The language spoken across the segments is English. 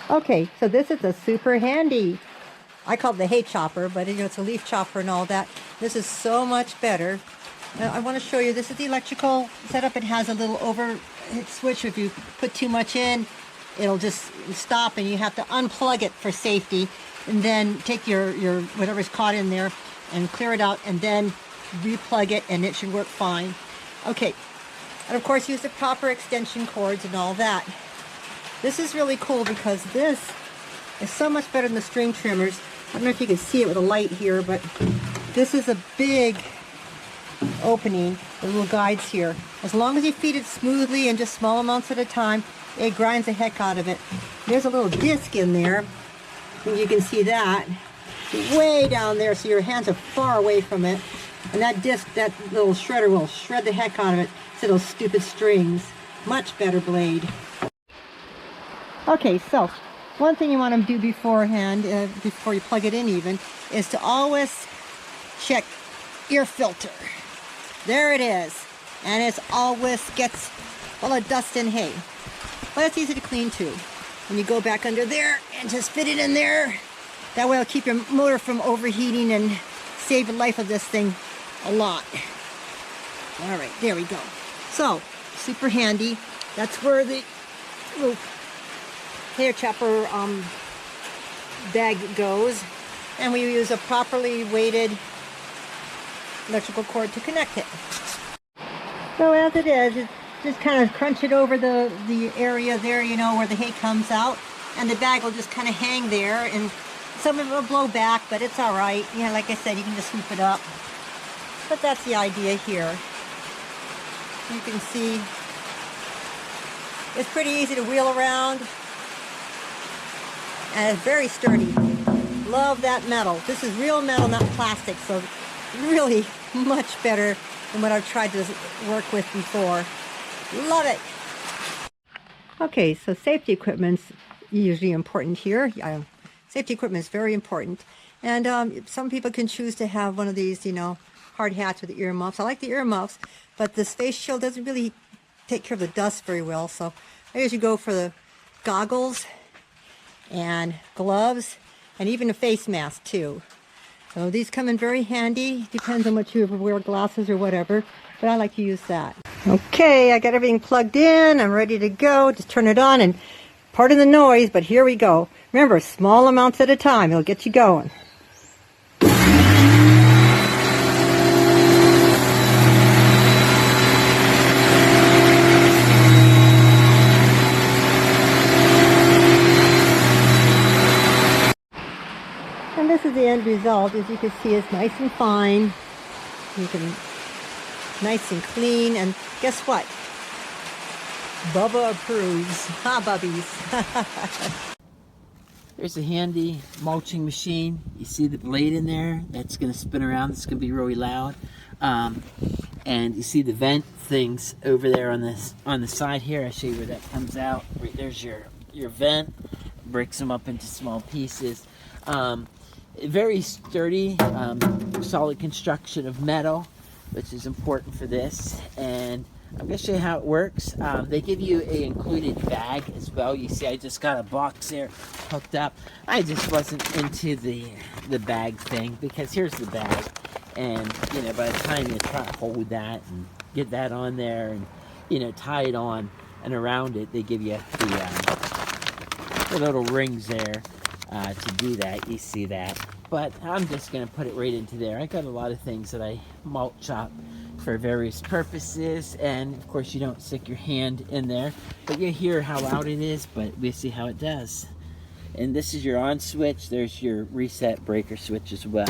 Okay, so this is a SuperHandy. I call it the hay chopper, but it's a leaf chopper and all that. This is so much better. I want to show you, this is the electrical setup. It has a little overhead switch. If you put too much in, it'll just stop and you have to unplug it for safety. And then take your whatever's caught in there and clear it out and then replug it and it should work fine. Okay, and of course use the proper extension cords and all that. This is really cool because this is so much better than the string trimmers. I don't know if you can see it with a light here, but this is a big opening, the little guides here. As long as you feed it smoothly and just small amounts at a time, it grinds the heck out of it. There's a little disc in there, and you can see that way down there, so your hands are far away from it. And that disc, that little shredder will shred the heck out of it. So those stupid strings. Much better blade. Okay, so one thing you want to do beforehand, before you plug it in even, is to always check your filter. There it is. And it always gets full of dust and hay. But it's easy to clean too. When you go back under there and just fit it in there, that way it'll keep your motor from overheating and save the life of this thing a lot. All right, there we go. So, SuperHandy. That's where the little hair chopper bag goes, and we use a properly weighted electrical cord to connect it. So as it is, just kind of crunch it over the area there, you know, where the hay comes out, and the bag will just kind of hang there, and some of it will blow back, but it's all right. You know, like I said, you can just sweep it up. But that's the idea here. You can see it's pretty easy to wheel around. And it's very sturdy. Love that metal. This is real metal, not plastic, so really much better than what I've tried to work with before. Love it. Okay, so safety equipment's usually important here. Safety equipment is very important. And some people can choose to have one of these, you know, hard hats with the earmuffs. I like the earmuffs, but this face shield doesn't really take care of the dust very well, so I usually go for the goggles and gloves and even a face mask too. So these come in very handy. Depends on what you wear, glasses or whatever, but I like to use that. Okay, I got everything plugged in. I'm ready to go. Just turn it on, and pardon the noise, but here we go. Remember, small amounts at a time. It'll get you going. And this is the end result. As you can see, it's nice and fine. You can, nice and clean. And guess what? Bubba approves. Ha, bubbies. There's a handy mulching machine. You see the blade in there? That's going to spin around. It's going to be really loud. And you see the vent things over there on the side here. I'll show you where that comes out. Right there's your vent. Breaks them up into small pieces. Very sturdy, solid construction of metal, which is important for this. And I'm going to show you how it works. They give you an included bag as well. You see I just got a box there hooked up. I just wasn't into the bag thing, because here's the bag. And, you know, by the time you try to hold that and get that on there and, you know, tie it on and around it, they give you the little rings there to do that. You see that. But I'm just going to put it right into there. I got a lot of things that I mulch up for various purposes, and of course you don't stick your hand in there, but you hear how loud it is, but we see how it does. And this is your on switch. There's your reset breaker switch as well.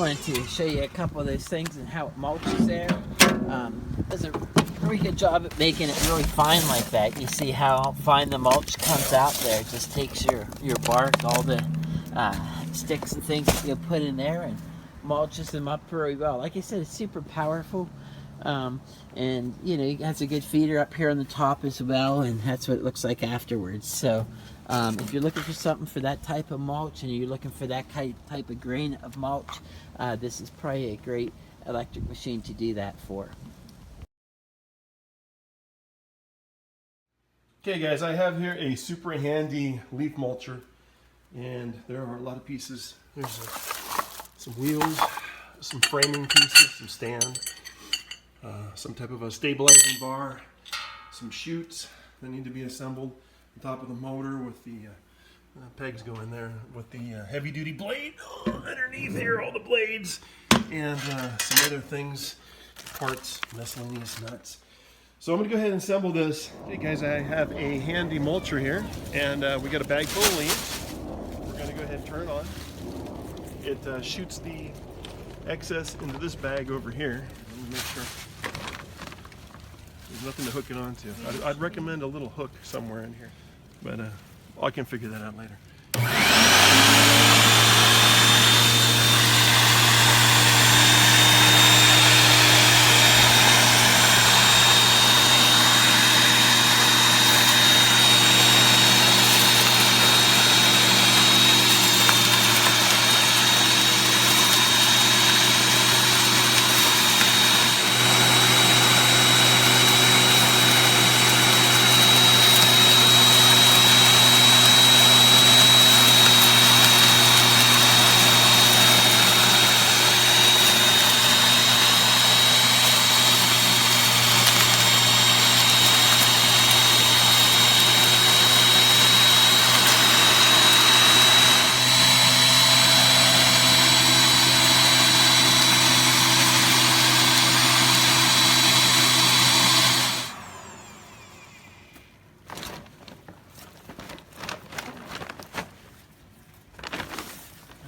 wanted to show you a couple of those things and how it mulches there. Does a pretty good job at making it really fine like that. You see how fine the mulch comes out there. It just takes your bark, all the sticks and things that you put in there, and mulches them up very well. Like I said, it's super powerful. And you know, it has a good feeder up here on the top as well, and that's what it looks like afterwards. So if you're looking for something for that type of mulch, and you're looking for that type of grain of mulch, this is probably a great electric machine to do that for. Okay guys, I have here a SuperHandy leaf mulcher, and there are a lot of pieces. There's some wheels, some framing pieces, some stand, some type of a stabilizing bar, some chutes that need to be assembled on top of the motor with the pegs go in there with the heavy duty blade underneath here, all the blades, and some other things, parts, miscellaneous nuts. So I'm going to go ahead and assemble this. Okay guys, I have a handy mulcher here, and we got a bag full of leaves. We're going to go ahead and turn it on. It shoots the excess into this bag over here. Let me make sure there's nothing to hook it onto. I'd recommend a little hook somewhere in here, but I can figure that out later.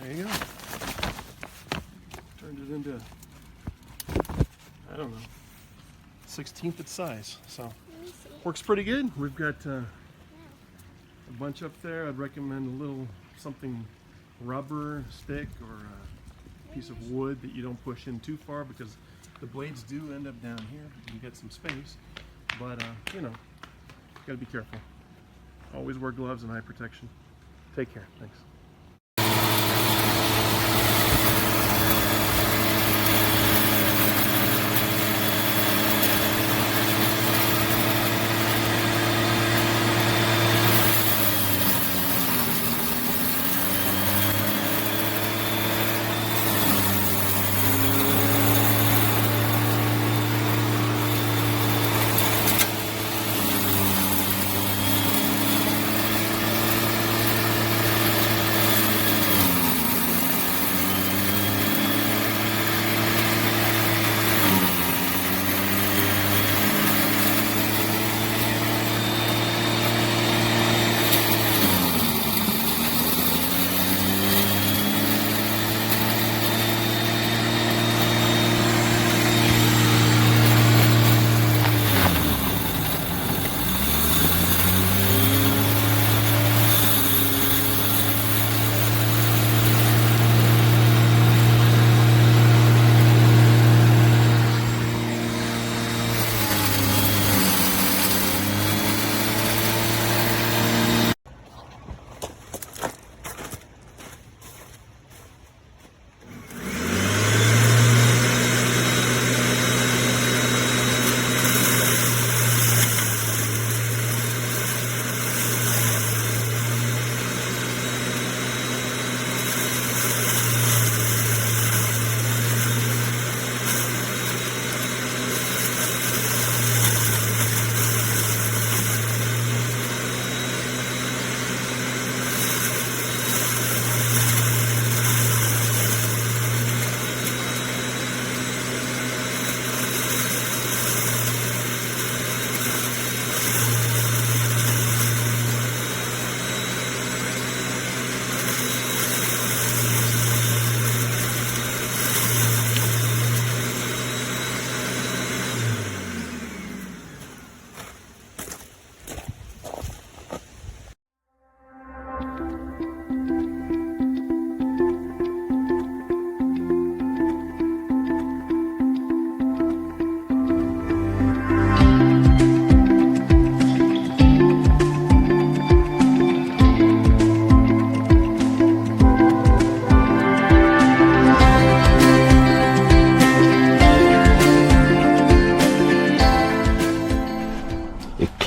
There you go. Turned it into, I don't know, 1/16 its size. So works pretty good. We've got a bunch up there. I'd recommend a little something rubber, stick, or a piece of wood that you don't push in too far, because the blades do end up down here. You get some space, but you know, gotta be careful. Always wear gloves and eye protection. Take care. Thanks.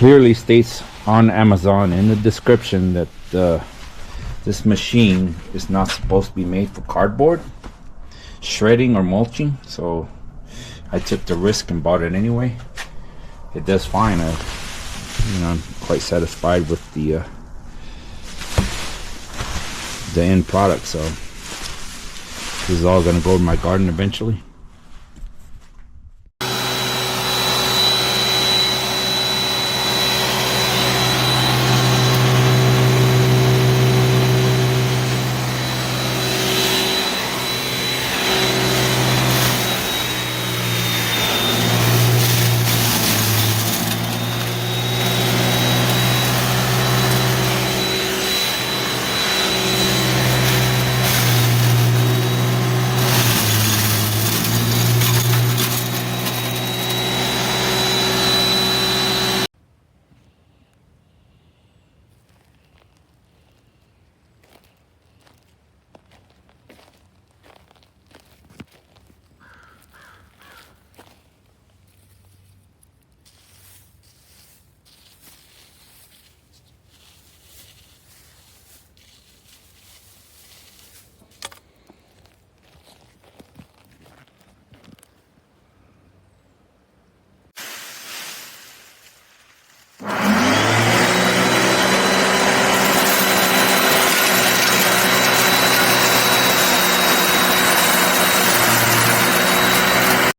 clearly states on Amazon in the description that this machine is not supposed to be made for cardboard shredding or mulching, so I took the risk and bought it anyway. It does fine. I'm quite satisfied with the end product. So this is all going to go in my garden eventually.